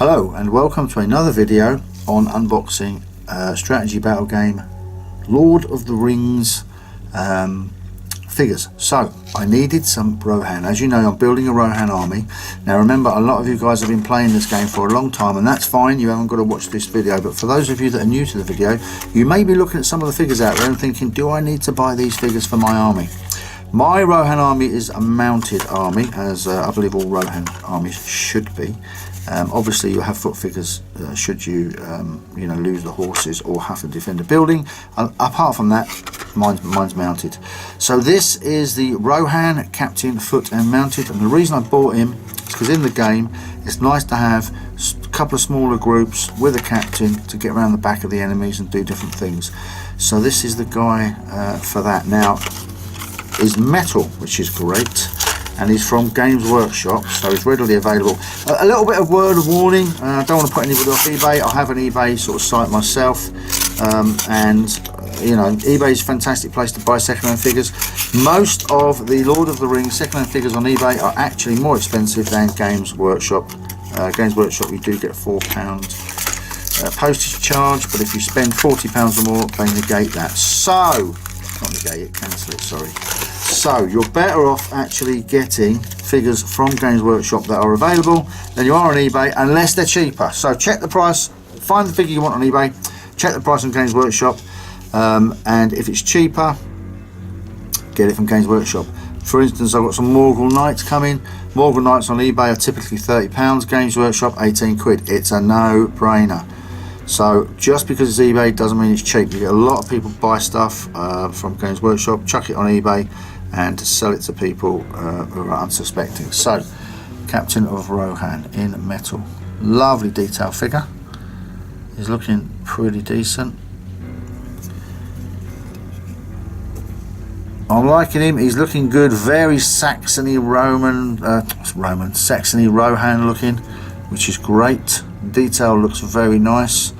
Hello and welcome to another video on unboxing strategy battle game Lord of the Rings figures. So I needed some Rohan. As you know, I'm building a Rohan army. Now remember, a lot of you guys have been playing this game for a long time, and that's fine, you haven't got to watch this video, but for those of you that are new to the video, you may be looking at some of the figures out there and thinking, do I need to buy these figures for my army? My Rohan army is a mounted army, as I believe all Rohan armies should be. Obviously you have foot figures should you lose the horses or have to defend a building. Apart from that, mine's mounted. So this is the Rohan Captain Foot and Mounted, and the reason I bought him is because in the game it's nice to have a couple of smaller groups with a captain to get around the back of the enemies and do different things. So this is the guy for that. Now is metal, which is great, and he's from Games Workshop, so he's readily available. A little bit of word of warning, I don't want to put anybody off eBay. I have an eBay sort of site myself, and eBay is a fantastic place to buy second-hand figures. Most of the Lord of the Rings second-hand figures on eBay are actually more expensive than Games Workshop. Games Workshop, you do get £4 postage charge, but if you spend £40 or more, they negate that. So not negate it, cancel it, sorry. So you're better off actually getting figures from Games Workshop that are available than you are on eBay, unless they're cheaper. So check the price, find the figure you want on eBay, check the price on Games Workshop, and if it's cheaper, get it from Games Workshop. For instance, I've got some Morgul Knights coming. Morgul Knights on eBay are typically £30, Games Workshop 18 quid. It's a no-brainer. So just because it's eBay doesn't mean it's cheap. You get a lot of people buy stuff from Games Workshop, chuck it on eBay and sell it to people who are unsuspecting. So Captain of Rohan in metal, lovely detail figure. He's looking pretty decent. I'm liking him. He's looking good. Very Saxony Saxony Rohan looking, which is great. Detail looks very nice.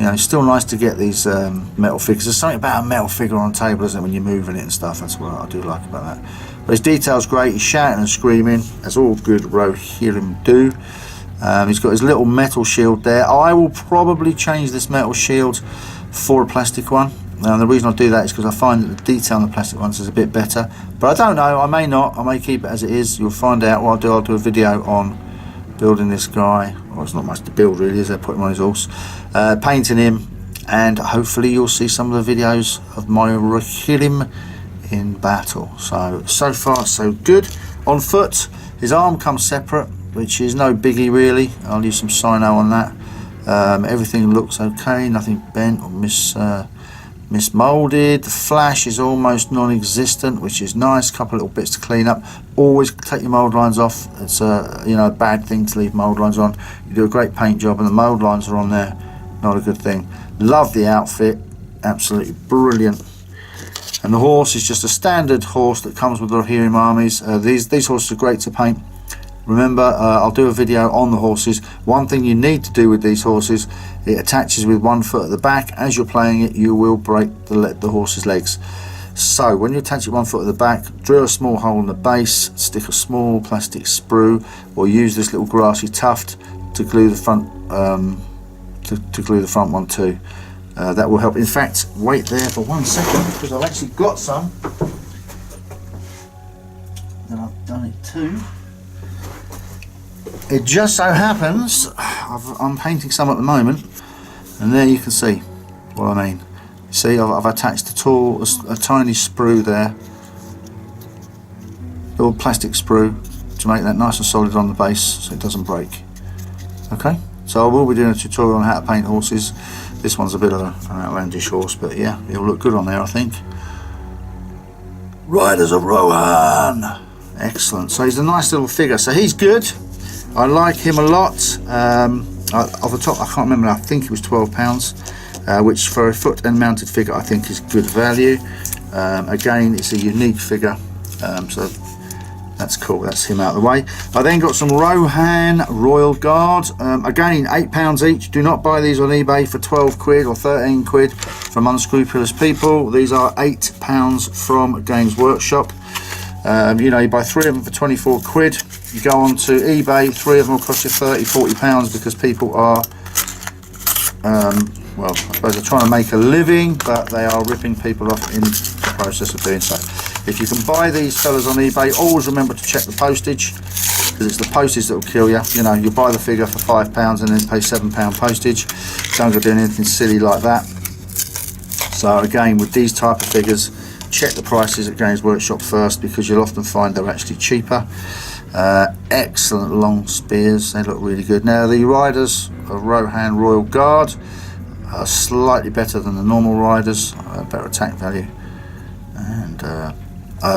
It's still nice to get these metal figures. There's something about a metal figure on a table, isn't it, when you're moving it and stuff. That's what I do like about that. But his detail's great. He's shouting and screaming, as all good Rohirrim do. He's got his little metal shield there. I will probably change this metal shield for a plastic one. The reason I do that is because I find that the detail on the plastic ones is a bit better. But I don't know, I may not. I may keep it as it is. You'll find out what I'll do a video on building this guy. Well, it's not much to build really, is there? Put him on his horse, painting him, and hopefully you'll see some of the videos of my Rohirrim in battle. So far so good. On foot, his arm comes separate, which is no biggie really. I'll use some Sino on that. Everything looks okay, nothing bent or mismolded. The flash is almost non-existent, which is nice. Couple of little bits to clean up. Always take your mold lines off. It's a bad thing to leave mold lines on. You do a great paint job and the mold lines are on there, not a good thing. Love the outfit, absolutely brilliant. And the horse is just a standard horse that comes with the Rohirrim armies. These horses are great to paint. Remember, I'll do a video on the horses. One thing you need to do with these horses, it attaches with one foot at the back. As you're playing it, you will break the horse's legs. So when you attach it one foot at the back, drill a small hole in the base, stick a small plastic sprue, or use this little grassy tuft to glue the front to glue the front one too. That will help. In fact, wait there for 1 second, because I've actually got some. And I've done it too. It just so happens I'm painting some at the moment, and there you can see what I mean. See, I've attached a tiny sprue there, little plastic sprue, to make that nice and solid on the base so it doesn't break. Okay, so I will be doing a tutorial on how to paint horses. This one's a bit of an outlandish horse, but yeah, it'll look good on there, I think. Riders of Rohan, excellent. So he's a nice little figure, so he's good. I like him a lot. Off the top, I can't remember, I think it was £12, which for a foot and mounted figure I think is good value. Again, it's a unique figure, so that's cool. That's him out of the way. I then got some Rohan Royal Guard. Again, £8 each. Do not buy these on eBay for 12 quid or 13 quid from unscrupulous people. These are £8 from Games Workshop. You buy 3 of them for 24 quid. you go on to eBay, 3 of them will cost you 30-40 pounds, because people are well, I suppose they're trying to make a living, but they are ripping people off in the process of doing so. If you can buy these fellas on eBay, always remember to check the postage, because it's the postage that will kill you. You know, you buy the figure for £5 and then pay £7 postage. Don't go doing anything silly like that. So again, with these type of figures, check the prices at Games Workshop first, because you'll often find they're actually cheaper. Excellent long spears, they look really good. Now the riders of Rohan Royal Guard are slightly better than the normal riders, better attack value and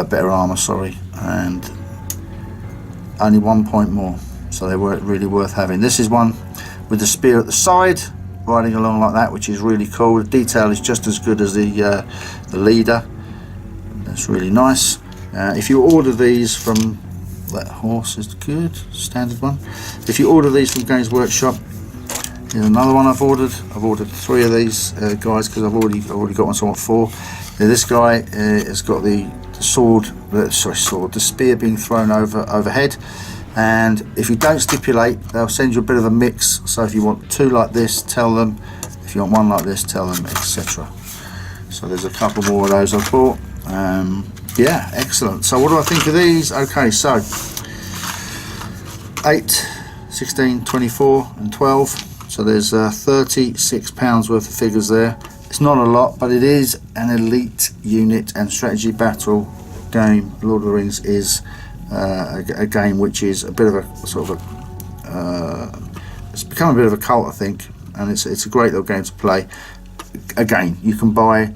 better armor, sorry, and only 1 point more, so they were really worth having. This is one with the spear at the side, riding along like that, which is really cool. The detail is just as good as the leader. That's really nice. If you order these from, that horse is good, standard one. If you order these from Games Workshop, here's another one I've ordered. I've ordered 3 of these guys, because I've already got one, so I want 4. Now, this guy has got the sword, the spear being thrown overhead, and if you don't stipulate, they'll send you a bit of a mix. So if you want 2 like this, tell them. If you want 1 like this, tell them, etc. So there's a couple more of those I've bought. Yeah, excellent. So what do I think of these? Okay, so 8, 16, 24 and 12. So there's £36 worth of figures there. It's not a lot, but it is an elite unit, and strategy battle game Lord of the Rings is a game which is a bit of a sort of a it's become a bit of a cult, I think, and it's a great little game to play. Again, you can buy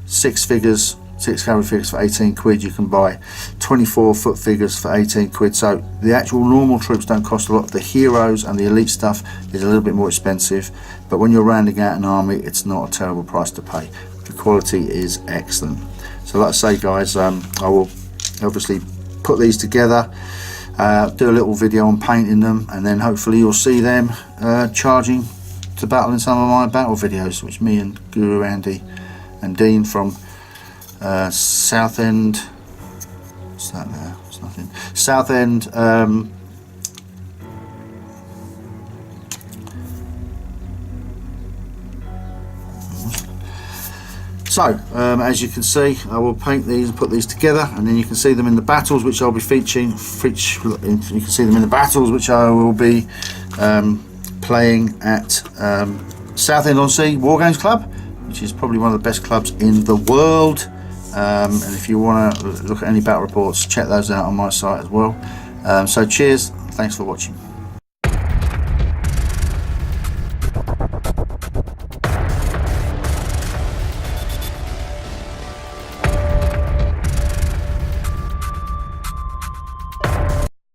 6 figures, 6 cavalry figures for 18 quid. You can buy 24 foot figures for 18 quid. So the actual normal troops don't cost a lot. The heroes and the elite stuff is a little bit more expensive, but when you're rounding out an army, it's not a terrible price to pay. The quality is excellent. So like I say, guys, I will obviously put these together, do a little video on painting them, and then hopefully you'll see them charging to battle in some of my battle videos, which me and Guru Andy and Dean from Southend, what's that there? It's nothing. Southend, so as you can see, I will paint these and put these together, and then you can see them in the battles which I'll be featuring. You can see them in the battles which I will be playing at Southend-on-Sea Wargames Club, which is probably one of the best clubs in the world. And if you want to look at any battle reports, check those out on my site as well. So cheers, thanks for watching.